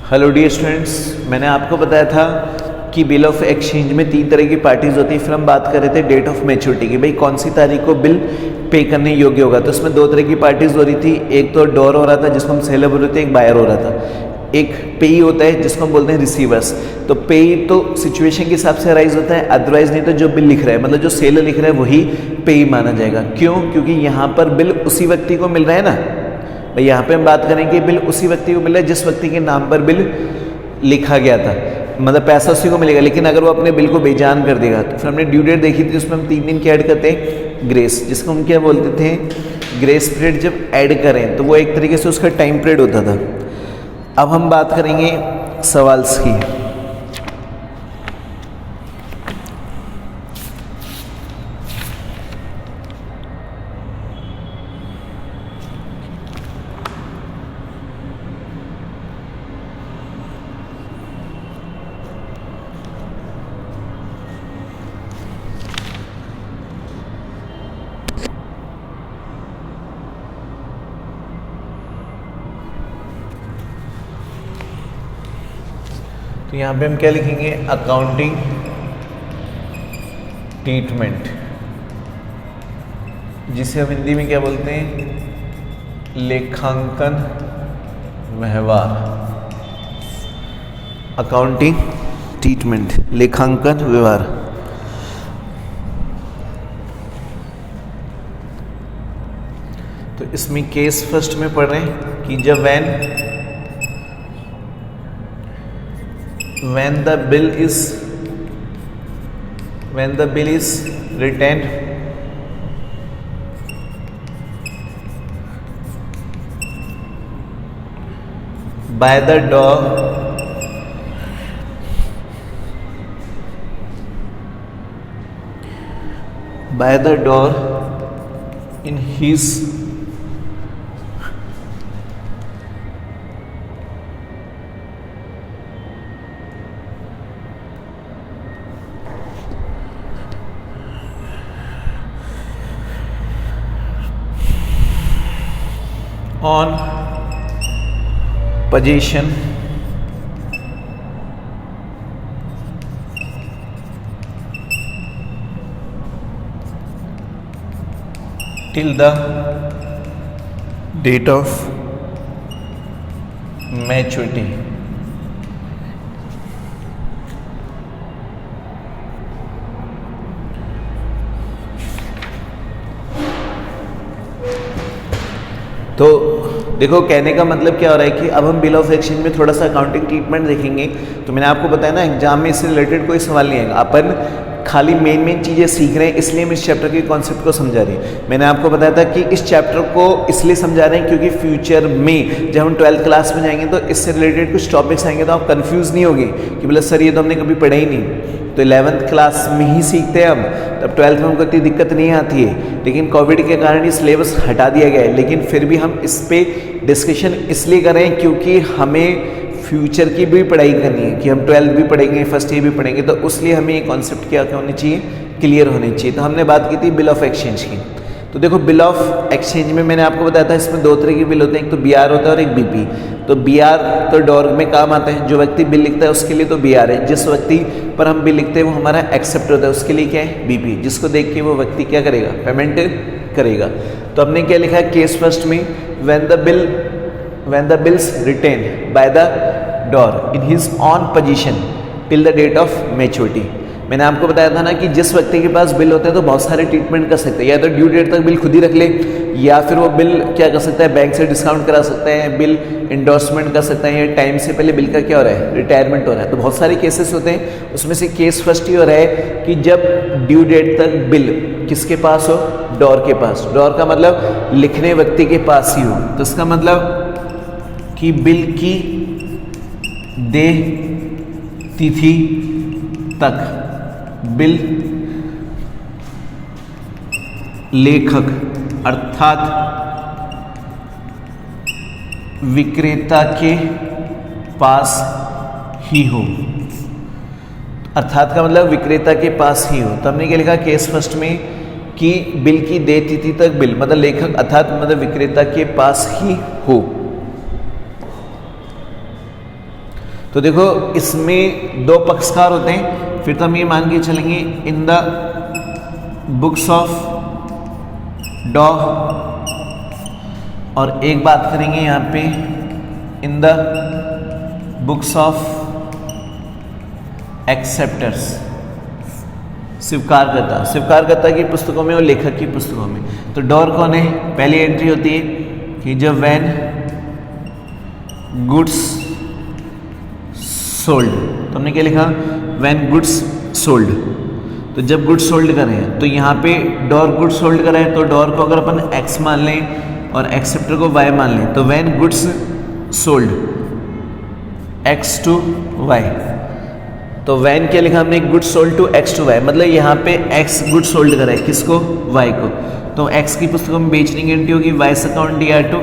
Hello dear students, मैंने आपको बताया था कि बिल ऑफ एक्सचेंज में 3 तरह की पार्टीज होती है। फिर हम बात कर रहे थे डेट ऑफ मैच्योरिटी की, भाई कौन सी तारीख को बिल पे करने योग्य होगा। तो इसमें 2 तरह की पार्टीज हो रही थी, एक तो डोर हो रहा था जिसको हम सेलर बोल रहे थे, एक बायर हो रहा था। एक पेई होता है जिसको हम बोलते हैं रिसीवर्स। तो पेई तो सिचुएशन के हिसाब से अराइज होता है, अदरवाइज नहीं तो जो बिल लिख रहा है मतलब जो सेलर लिख रहा है वही पेई माना जाएगा। क्यों? क्योंकि यहाँ पर बिल उसी व्यक्ति को मिल रहा है ना। भाई यहाँ पे हम बात करें कि बिल उसी व्यक्ति को मिल रहा है जिस व्यक्ति के नाम पर बिल लिखा गया था, मतलब पैसा उसी को मिलेगा। लेकिन अगर वो अपने बिल को बेजान कर देगा तो फिर हमने ड्यू डेट देखी थी, उसमें हम 3 दिन की ऐड करते हैं ग्रेस, जिसको हम क्या बोलते थे, ग्रेस पीरियड जब ऐड करें तो वो एक तरीके से उसका टाइम पीरियड होता था। अब हम बात करेंगे सवाल्स की। तो यहाँ पे हम क्या लिखेंगे, अकाउंटिंग ट्रीटमेंट, जिसे हम हिंदी में क्या बोलते हैं, लेखांकन व्यवहार। अकाउंटिंग ट्रीटमेंट, लेखांकन व्यवहार। तो इसमें केस फर्स्ट में पढ़ रहे हैं कि जब when the bill is written by the door in his on position till the date of maturity। तो देखो, कहने का मतलब क्या हो रहा है कि अब हम बिल ऑफ एक्सचेंज में थोड़ा सा अकाउंटिंग ट्रीटमेंट देखेंगे। तो मैंने आपको बताया ना, एग्जाम में इससे रिलेटेड कोई सवाल नहीं आएगा। अपन खाली मेन चीज़ें सीख रहे हैं, इसलिए हम इस चैप्टर के कॉन्सेप्ट को समझा रहे हैं। मैंने आपको बताया था कि इस चैप्टर को इसलिए समझा रहे हैं क्योंकि फ्यूचर में जब हम 12th क्लास में जाएंगे तो इससे रिलेटेड कुछ टॉपिक्स आएंगे तो आप कंफ्यूज नहीं होगे कि बोले सर ये तो हमने कभी पढ़ा ही नहीं। तो 11th क्लास में ही सीखते हैं हम, तब 12th में हमको इतनी दिक्कत नहीं आती है। लेकिन कोविड के कारण ये सिलेबस हटा दिया गया है, लेकिन फिर भी हम इस पर डिस्कशन इसलिए कर रहे हैं क्योंकि हमें फ्यूचर की भी पढ़ाई करनी है कि हम 12th भी पढ़ेंगे, फर्स्ट ईयर भी पढ़ेंगे। तो उसलिए हमें ये कॉन्सेप्ट क्या होने चाहिए, क्लियर होने चाहिए। तो हमने बात की थी बिल ऑफ एक्सचेंज की। तो देखो, बिल ऑफ एक्सचेंज में मैंने आपको बताया था इसमें 2 तरह के बिल होते हैं, एक तो BR होता है और एक BP। तो BR तो डॉर में काम आता है, जो व्यक्ति बिल लिखता है उसके लिए तो BR है। जिस व्यक्ति पर हम बिल लिखते हैं वो हमारा एक्सेप्ट होता है, उसके लिए क्या है, BP, जिसको देख के वो व्यक्ति क्या करेगा, पेमेंट करेगा। तो हमने क्या लिखा है केस फर्स्ट में, when the bills written by the door in his own position till the date of maturity। मैंने आपको बताया था ना कि जिस व्यक्ति के पास बिल होते हैं तो बहुत सारे ट्रीटमेंट कर सकते हैं, या तो ड्यू डेट तक बिल खुद ही रख ले, या फिर वो बिल क्या कर सकता है, बैंक से डिस्काउंट करा सकता है, बिल इंडोर्समेंट कर सकते हैं, या टाइम से पहले बिल का क्या हो रहा है, रिटायरमेंट हो रहा है। तो बहुत सारे केसेस होते हैं, उसमें से केस फर्स्ट ही हो रहा है कि जब ड्यू डेट तक बिल किसके पास हो, डॉर के पास। डॉर का मतलब लिखने व्यक्ति के पास ही हो। तो इसका मतलब कि बिल की देय तिथि तक बिल लेखक अर्थात विक्रेता के पास ही हो। अर्थात का मतलब विक्रेता के पास ही हो। तो हमने क्या लिखा केस फर्स्ट में कि बिल की देय तिथि तक बिल मतलब लेखक अर्थात मतलब विक्रेता के पास ही हो। तो देखो इसमें दो पक्षकार होते हैं, फिर तो हम ये मान के चलेंगे इन द बुक्स ऑफ डॉ, और एक बात करेंगे यहाँ पे in the books of acceptors, स्वीकारकर्ता की पुस्तकों में और लेखक की पुस्तकों में। तो डॉर कौन है? पहली एंट्री होती है कि जब व्हेन गुड्स सोल्ड, तो हमने क्या लिखा? When goods sold. तो जब गुड्स सोल्ड करें तो यहाँ पे डॉर गुड्स सोल्ड करें, तो डॉर को अगर अपन एक्स मान लें और एक्सेप्टर को वाई मान लें, तो when goods sold x to y. तो व्हेन क्या लिखा हमने? Goods sold to x to y, मतलब यहाँ पे एक्स गुड्स सोल्ड करा है किसको? वाई को। तो एक्स की पुस्तकों में बेचने की एंट्री होगी y's account D R to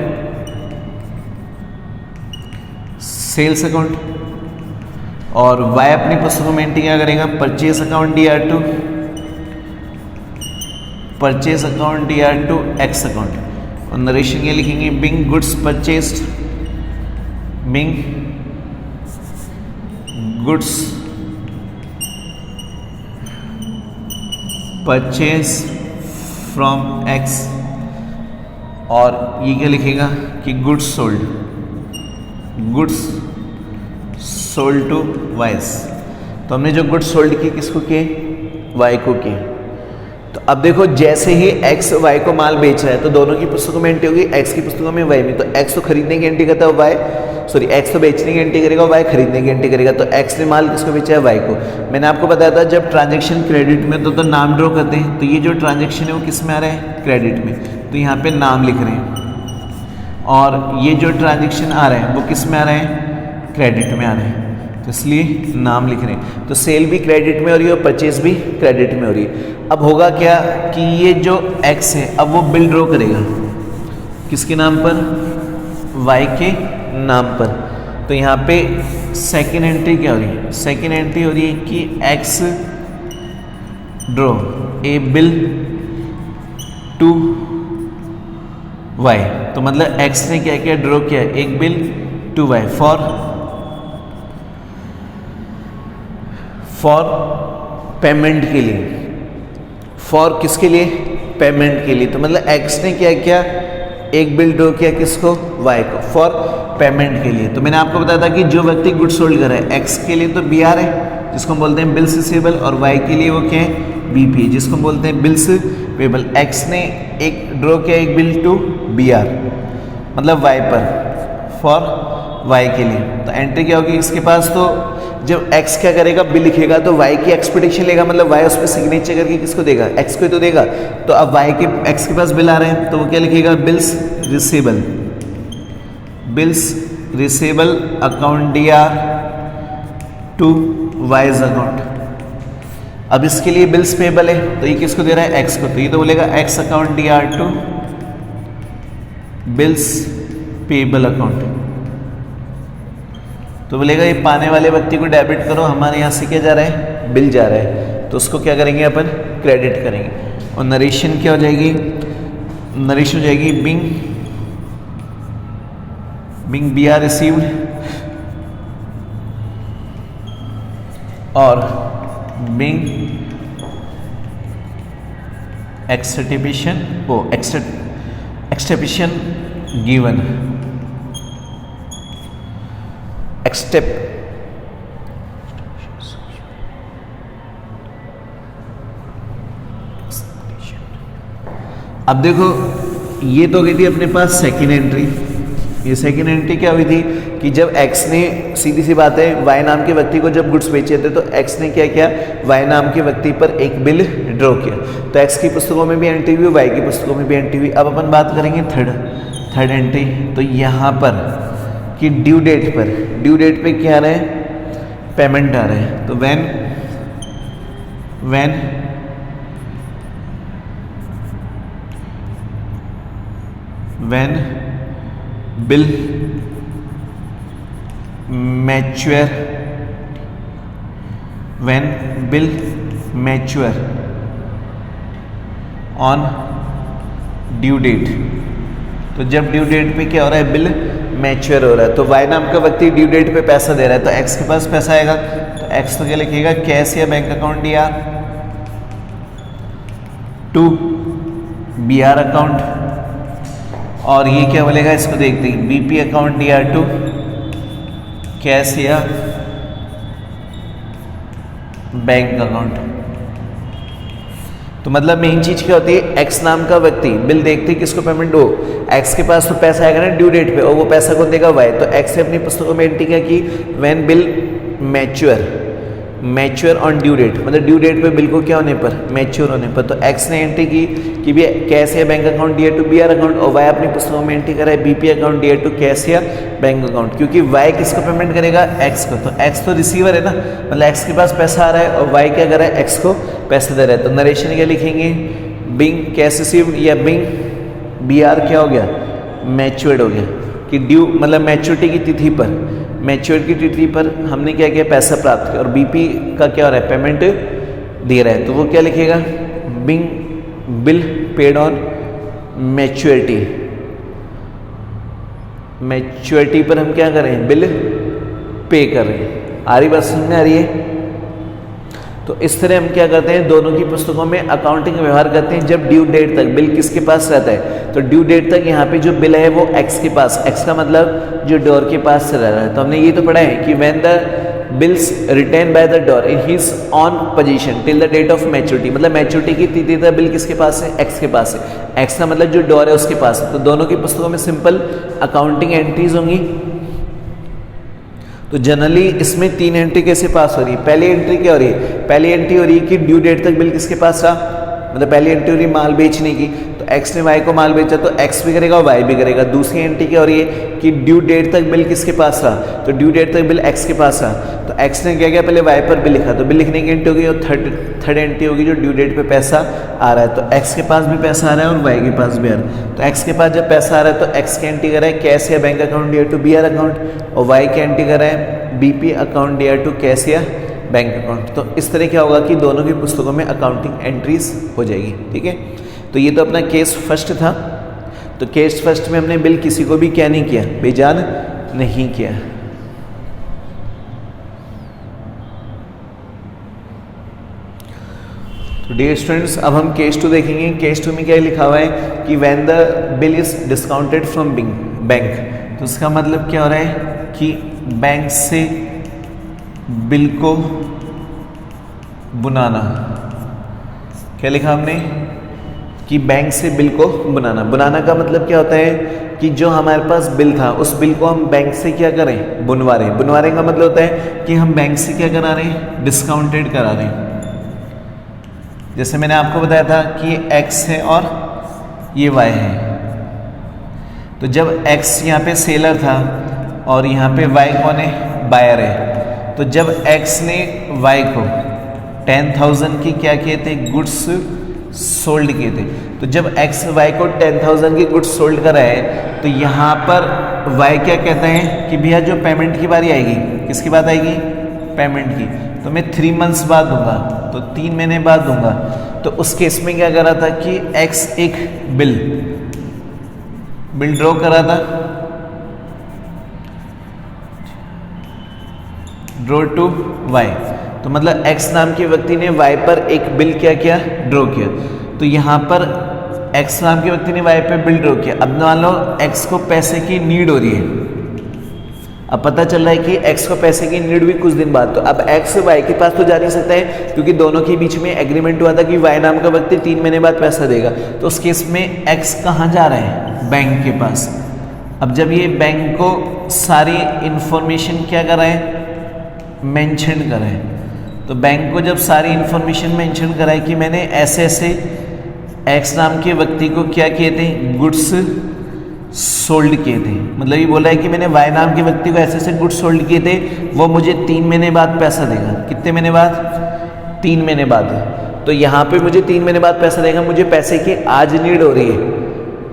sales account, और वाई अपनी पुस्तकों में एंट्री क्या करेगा? Purchase account D R to purchase account D R to x account. और नरेशन क्या लिखेंगे? Being goods purchased, being goods purchase from x, और ये क्या लिखेगा कि goods sold, goods sold to y's. तो हमने जो गुड्स सोल्ड की किसको किए? वाई को किए। तो अब देखो जैसे ही एक्स वाई को माल बेच रहा है तो दोनों की पुस्तकों में एंट्री होगी, एक्स की पुस्तकों में वाई में। तो एक्स तो खरीदने की एंट्री करता है वाई, सॉरी एक्स तो बेचने की एंट्री करेगा, वाई खरीदने की एंट्री करेगा। तो एक्स ने माल किसको बेचा है? वाई को। मैंने आपको बताया था जब ट्रांजैक्शन क्रेडिट में तो नाम ड्रॉ करते हैं, तो ये जो ट्रांजैक्शन है वो किस में आ रहा है? क्रेडिट में। तो यहाँ पे नाम लिख रहे हैं, और ये जो ट्रांजैक्शन आ रहा है वो किस में आ रहा है? क्रेडिट में आ रहे हैं, तो इसलिए नाम लिख रहे हैं। तो सेल भी क्रेडिट में हो रही है और परचेज भी क्रेडिट में हो रही है। अब होगा क्या कि ये जो एक्स है अब वो बिल ड्रॉ करेगा किसके नाम पर? वाई के नाम पर। तो यहाँ पे सेकेंड एंट्री क्या हो रही है? सेकेंड एंट्री हो रही है कि x draw a bill to y. तो मतलब एक्स ने क्या किया? ड्रॉ किया एक bill to y for payment के लिए। फॉर किसके लिए? पेमेंट के लिए। तो मतलब एक्स ने क्या किया? एक बिल ड्रॉ किया किसको? वाई को, फॉर पेमेंट के लिए। तो मैंने आपको बताया था कि जो व्यक्ति गुड्स सोल्ड कर रहा है, एक्स के लिए तो बी आर है जिसको हम बोलते हैं बिल्स रिसीवेबल, और वाई के लिए वो क्या है? बी पी जिसको हम बोलते हैं बिल्स पेबल। एक्स ने एक ड्रॉ किया एक बिल टू बी आर, मतलब वाई पर, फॉर वाई के लिए। तो एंट्री क्या होगी इसके पास? तो जब x क्या करेगा? बिल लिखेगा, तो y की एक्सपेक्टेशन लेगा, मतलब y उस पर सिग्नेचर करके किसको देगा? x को तो देगा। तो अब x के पास बिल आ रहे हैं तो वो क्या लिखेगा? Bills receivable, bills receivable account D R to y's account. अब इसके लिए बिल्स पेबल है तो ये किसको दे रहा है? x को। तो ये तो बोलेगा x account D R to bills payable account. तो बोलेगा ये पाने वाले व्यक्ति को डेबिट करो, हमारे यहाँ से क्या जा रहा है? बिल जा रहा है, तो उसको क्या करेंगे? अपन क्रेडिट करेंगे। और नरेशन क्या हो जाएगी? नरेशन हो जाएगी बिंग बी आर रिसीव्ड और बिंग एक्सटिबिशन गिवन एक्सटेप। अब देखो ये तो गई थी अपने पास सेकेंड एंट्री। ये सेकेंड एंट्री क्या हुई थी कि जब x ने, सीधी सी बात है, y नाम के व्यक्ति को जब गुड्स बेचे थे तो x ने क्या किया? y नाम के व्यक्ति पर एक बिल ड्रॉ किया। तो x की पुस्तकों में भी एंट्री हुई, y की पुस्तकों में भी एंट्री हुई। अब अपन बात करेंगे थर्ड एंट्री। तो यहाँ पर कि ड्यू डेट पे क्या आ रहा है? पेमेंट आ रहा है। तो when bill mature on due date. तो जब ड्यू डेट पे क्या हो रहा है? बिल मैच्योर हो रहा है। तो वाई नाम का व्यक्ति ड्यू डेट पे पैसा दे रहा है, तो एक्स के पास पैसा आएगा, तो एक्स तो क्या लिखिएगा, कैश या bank account D R, to B R account, और ये क्या बोलेगा इसको देखते हैं, BP account D R, to cash या बैंक अकाउंट। तो मतलब मेन चीज क्या होती है, एक्स नाम का व्यक्ति बिल देखते किसको पेमेंट हो, एक्स के पास तो पैसा आएगा ना ड्यू डेट पे, और वो पैसा कौन देगा, वाई। तो एक्स ने अपनी पुस्तकों में एंट्री क्या की, when bill mature on due date, मतलब ड्यू डेट पे बिल को क्या होने पर, मैच्योर होने पर। तो एक्स ने एंट्री की कि भी कैश या bank account D R to B R account, और वाई अपनी पुस्तकों में एंट्री करा है BP account D R to cash या बैंक अकाउंट, क्योंकि वाई किसको पेमेंट करेगा, एक्स को। तो एक्स तो रिसीवर है ना, मतलब एक्स के पास पैसा आ रहा है और वाई क्या कर रहा है, एक्स को पैसा दे रहा है। तो नरेशन क्या लिखेंगे, बिंग कैश रिसीव या बिंग बी आर क्या हो गया, मैच्योर्ड हो गया, कि ड्यू मतलब मैच्योरिटी की तिथि पर, मैच्योर की तिथि पर हमने क्या किया, पैसा प्राप्त किया, और बीपी का क्या हो रहा है, पेमेंट दे रहा है। तो वो क्या लिखेगा, being bill paid on maturity, maturity पर हम क्या कर रहे हैं, बिल पे कर रहे हैं। आ रही बात समझ में आ रही है। तो इस तरह हम क्या करते हैं, दोनों की पुस्तकों में अकाउंटिंग व्यवहार करते हैं जब ड्यू डेट तक बिल किसके पास रहता है। तो ड्यू डेट तक यहाँ पे जो बिल है वो एक्स के पास, एक्स का मतलब जो डोर के पास से रह रहा है। तो हमने ये तो पढ़ा है कि when the bills retained by the drawer in his own position till the date of maturity, मतलब मैच्योरिटी की तिथि तक बिल किसके पास है, एक्स के पास है। एक्स का मतलब जो डोर है उसके पास है। तो दोनों की पुस्तकों में सिंपल अकाउंटिंग एंट्रीज होंगी। तो जनरली इसमें 3 एंट्री कैसे पास हो रही है। पहली एंट्री क्या हो रही है, पहली एंट्री हो रही है कि ड्यू डेट तक बिल किसके पास रहा, मतलब पहली एंट्री हो रही है माल बेचने की, तो एक्स ने वाई को माल बेचा तो एक्स भी करेगा और वाई भी करेगा। दूसरी एंट्री क्या हो रही है कि ड्यू डेट तक बिल किसके पास रहा, तो ड्यू डेट तक बिल एक्स के पास रहा, तो एक्स ने क्या किया, पहले वाई पर बिल लिखा, तो बिल लिखने की एंट्री होगी, और थर्ड एंट्री होगी जो ड्यू डेट पे पैसा आ रहा है। तो एक्स के पास भी पैसा आ रहा है और वाई के पास भी आ रहा है। तो एक्स के पास जब पैसा आ रहा है तो एक्स की एंट्री कर रहा है कैश या bank account D R to B R account, और वाई की एंट्री कर रहा है BP account D R to cash या बैंक अकाउंट। तो इस तरह क्या होगा कि दोनों की पुस्तकों में अकाउंटिंग एंट्रीज हो जाएगी। ठीक है, तो ये तो अपना केस फर्स्ट था। तो केस फर्स्ट में हमने बिल किसी को भी क्या नहीं किया, बेजान नहीं किया। तो डियर स्टूडेंट्स, अब हम केस 2 देखेंगे। केस 2 में क्या लिखा हुआ है कि when the bill is discounted from bank, तो उसका मतलब क्या हो रहा है कि बैंक से बिल को बुनाना। क्या लिखा हमने कि बैंक से बिल को बुनाना। बुनाना का मतलब क्या होता है कि जो हमारे पास बिल था उस बिल को हम बैंक से क्या करें, बुनवा रहे हैं। बुनवाने का मतलब होता है कि हम बैंक से क्या करा रहे हैं, डिस्काउंटेड करा रहे हैं। जैसे मैंने आपको बताया था कि ये एक्स है और ये वाई है। तो जब एक्स यहाँ पे सेलर था और यहाँ पे वाई कौन है, बायर है। तो जब एक्स ने वाई को 10,000 की क्या किए थे, गुड्स सोल्ड किए थे। तो जब एक्स वाई को 10,000 की गुड्स सोल्ड करा है तो यहाँ पर वाई क्या कहता है कि भैया जो पेमेंट की बारी आएगी, किसकी बात आएगी, पेमेंट की, तो मैं 3 मंथ्स बाद दूंगा, तो 3 महीने बाद दूंगा। तो उस केस में क्या करा था कि एक्स एक बिल ड्रॉ करा था, ड्रॉ टू वाई। तो मतलब एक्स नाम के व्यक्ति ने वाई पर एक बिल क्या किया, ड्रॉ किया। तो यहाँ पर एक्स नाम के व्यक्ति ने वाई पर बिल ड्रॉ किया। अब मान लो एक्स को पैसे की नीड हो रही है। अब पता चल रहा है कि एक्स को पैसे की नीड हुई कुछ दिन बाद। तो अब एक्स वाई के पास तो जा नहीं सकता है क्योंकि दोनों के बीच में एग्रीमेंट हुआ था कि वाई नाम का व्यक्ति 3 महीने बाद पैसा देगा। तो उस केस में एक्स कहाँ जा रहे हैं, बैंक के पास। अब जब ये बैंक को सारी इंफॉर्मेशन क्या कर रहे हैं, मेंशन कर रहे हैं। तो बैंक को जब सारी इंफॉर्मेशन मेंशन करा है कि मैंने ऐसे ऐसे एक्स नाम के व्यक्ति को क्या किए थे, गुड्स सोल्ड किए थे। मतलब ये बोला है कि मैंने वाई नाम के व्यक्ति को ऐसे ऐसे गुड्स सोल्ड किए थे, वो मुझे 3 महीने बाद पैसा देगा। कितने महीने बाद, 3 महीने बाद। तो यहाँ पे मुझे 3 महीने बाद पैसा देगा, मुझे पैसे की आज नीड हो रही है।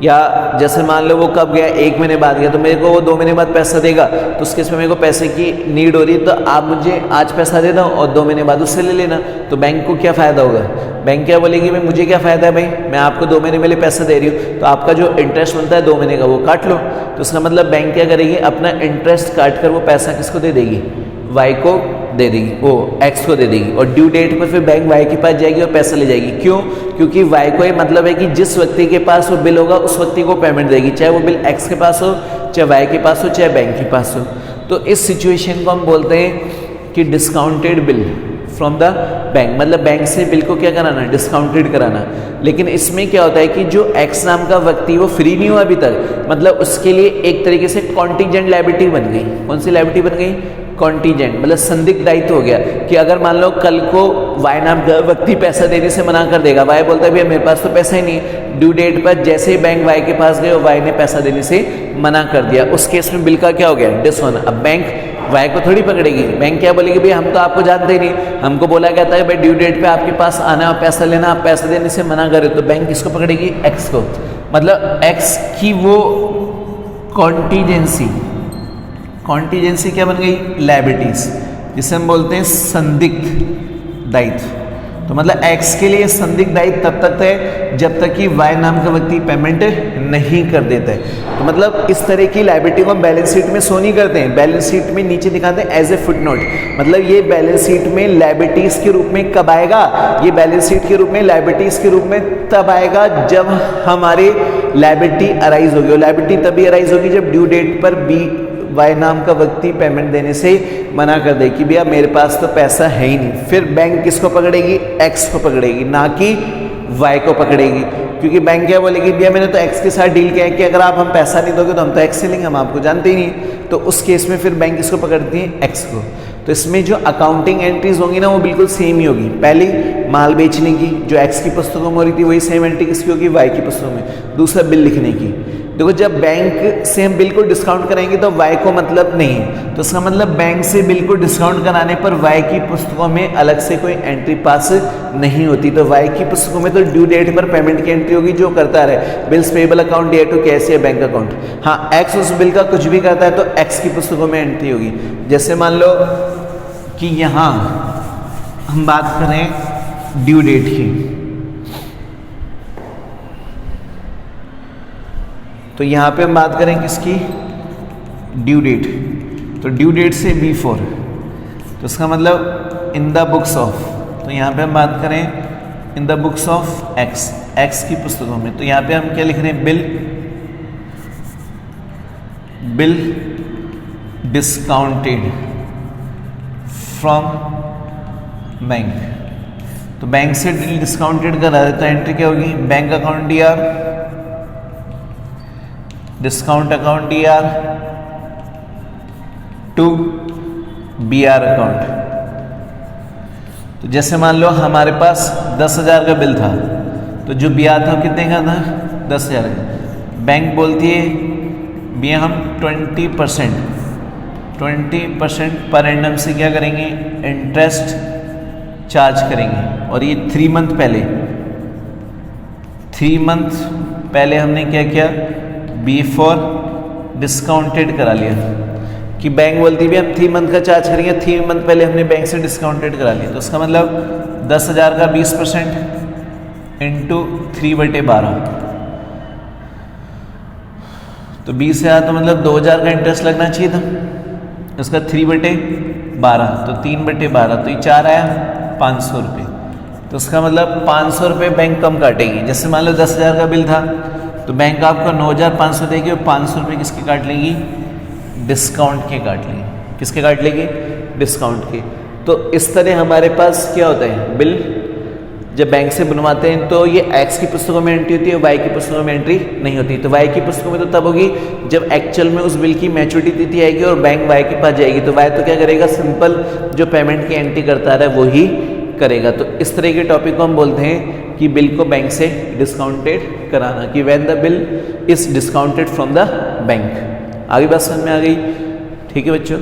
या जैसे मान लो वो कब गया, 1 महीने बाद गया, तो मेरे को वो 2 महीने बाद पैसा देगा, तो उस केस में मेरे को पैसे की नीड हो रही है, तो आप मुझे आज पैसा दे दो और 2 महीने बाद उससे ले लेना। तो बैंक को क्या फ़ायदा होगा, बैंक क्या बोलेगी भाई मुझे क्या फ़ायदा है, भाई मैं आपको 2 महीने पहले पैसा दे रही हूँ, तो आपका जो इंटरेस्ट बनता है 2 महीने का वो काट लो। तो उसका मतलब बैंक क्या करेगी, अपना इंटरेस्ट काट कर वो पैसा किसको दे देगी, वाई को दे देगी, वो एक्स को दे देगी, और ड्यू डेट पर फिर बैंक वाई के पास जाएगी और पैसा ले जाएगी। क्यों, क्योंकि वाई को ये मतलब है कि जिस व्यक्ति के पास वो बिल होगा उस व्यक्ति को पेमेंट देगी, चाहे वो बिल एक्स के पास हो, चाहे वाई के पास हो, चाहे बैंक के पास हो। तो इस सिचुएशन को हम बोलते हैं कि discounted bill from the bank, मतलब बैंक से बिल को क्या कराना, डिस्काउंटेड कराना। लेकिन इसमें क्या होता है कि जो एक्स नाम का व्यक्ति वो फ्री नहीं हुआ अभी तक, मतलब उसके लिए एक तरीके से कॉन्टीजेंट लायबिलिटी बन गई। कौन सी लायबिलिटी बन गई, कॉन्टीजेंट, मतलब संदिग्ध दायित्व हो गया कि अगर मान लो कल को वाई नाम का व्यक्ति पैसा देने से मना कर देगा, वाई बोलता है भैया मेरे पास तो पैसा ही नहीं है, ड्यू डेट पर जैसे ही बैंक वाई के पास गए और वाई ने पैसा देने से मना कर दिया, उस केस में बिल का क्या हो गया, डिसऑनर। अब बैंक वाई को थोड़ी पकड़ेगी, बैंक क्या बोलेगी भाई हम तो आपको जानते ही नहीं, हमको बोला गया था भाई ड्यू डेट पे आपके पास आना और पैसा लेना, आप पैसा देने से मना करे, तो बैंक किसको पकड़ेगी, एक्स को। मतलब एक्स की वो कॉन्टीजेंसी, कॉन्टीजेंसी क्या बन गई, लायबिलिटीज, जिसे हम बोलते हैं संदिग्ध दायित्व। तो मतलब एक्स के लिए संदिग्ध दायित्व तब तक है जब तक कि वाई नाम का व्यक्ति पेमेंट नहीं कर देता है। तो मतलब इस तरह की लायबिलिटी को हम बैलेंस शीट में शो नहीं करते हैं, बैलेंस शीट में नीचे दिखाते हैं एज ए फुटनोट। मतलब ये बैलेंस शीट में लायबिलिटीज के रूप में कब आएगा, ये बैलेंस शीट के रूप में लायबिलिटीज के रूप में तब आएगा जब हमारे लायबिलिटी अराइज होगी, और लायबिलिटी तभी अराइज होगी जब ड्यू डेट पर बी वाई नाम का व्यक्ति पेमेंट देने से मना कर दे कि भैया मेरे पास तो पैसा है ही नहीं। फिर बैंक किसको पकड़ेगी, एक्स को पकड़ेगी, ना कि वाई को पकड़ेगी, क्योंकि बैंक क्या बोलेगी भैया मैंने तो एक्स के साथ डील किया है कि अगर आप हम पैसा नहीं दोगे तो हम तो एक्स से लेंगे, हम आपको जानते ही नहीं। तो उस केस में फिर बैंक किसको पकड़ती है, एक्स को। तो इसमें जो अकाउंटिंग एंट्रीज होंगी ना वो बिल्कुल सेम ही होगी। पहली माल बेचने की जो एक्स की पुस्तकों में हो रही थी वही सेम एंट्री किसकी होगी, वाई की पुस्तकों में। दूसरा बिल लिखने की, देखो जब बैंक से हम बिल को डिस्काउंट कराएंगे तो वाई को मतलब नहीं, तो इसका मतलब बैंक से बिल को डिस्काउंट कराने पर वाई की पुस्तकों में अलग से कोई एंट्री पास नहीं होती। तो वाई की पुस्तकों में तो ड्यू डेट पर पेमेंट की एंट्री होगी जो करता रहे, बिल्स पेएबल अकाउंट या टू कैश या बैंक अकाउंट। हाँ एक्स उस बिल का कुछ भी करता है तो एक्स की पुस्तकों में एंट्री होगी। जैसे मान लो कि यहाँ हम बात करें ड्यू डेट की, तो यहाँ पे हम बात करें किसकी, ड्यू डेट। तो ड्यू डेट से बिफोर, तो इसका मतलब इन द बुक्स ऑफ, तो यहाँ पे हम बात करें इन the books of x, x की पुस्तकों में, तो यहाँ पे हम क्या लिख रहे हैं, बिल डिस्काउंटेड फ्रॉम बैंक। तो बैंक से बिल डिस्काउंटेड करा देता है, एंट्री क्या होगी, bank account D R, discount account D R to B R account. तो जैसे मान लो हमारे पास 10,000 का बिल था, तो जो बीआर था कितने का था, 10,000 का। बैंक बोलती है भैया हम 20% पर एंडम से क्या करेंगे, इंटरेस्ट चार्ज करेंगे। और ये 3 मंथ पहले हमने क्या किया, बिफोर डिस्काउंटेड करा लिया कि बैंक बोलती भी हम 3 मंथ का चार्ज करेंगे, 3 मंथ पहले हमने बैंक से डिस्काउंटेड करा लिया। तो उसका मतलब 10,000 का 20% इंटू 3/12, तो 20,000 तो मतलब 2,000 का इंटरेस्ट लगना चाहिए था, उसका 3/12, तो 3/12, तो ये 4 आया 500 रुपये। तो उसका मतलब 500 रुपये बैंक कम काटेगी। जैसे मान लो 10,000 का बिल था तो बैंक आपको 9,500 देगी और 500 रुपये किसके काट लेगी, डिस्काउंट के काट लेगी। किसके काट लेगी, डिस्काउंट के। तो इस तरह हमारे पास क्या होता है, बिल जब बैंक से बनवाते हैं तो ये एक्स की पुस्तकों में एंट्री होती है, वाई की पुस्तकों में एंट्री नहीं होती। तो वाई की पुस्तकों में तो तब होगी जब एक्चुअल में उस बिल की मैच्योरिटी तिथि आएगी और बैंक वाई के पास जाएगी। तो वाई तो क्या करेगा, सिंपल जो पेमेंट की एंट्री करता है वो ही करेगा। तो इस तरह के टॉपिक को हम बोलते हैं कि बिल को बैंक से डिस्काउंटेड कराना, कि when the bill is discounted from the bank. आगे बात समझ में आ गई, ठीक है बच्चों।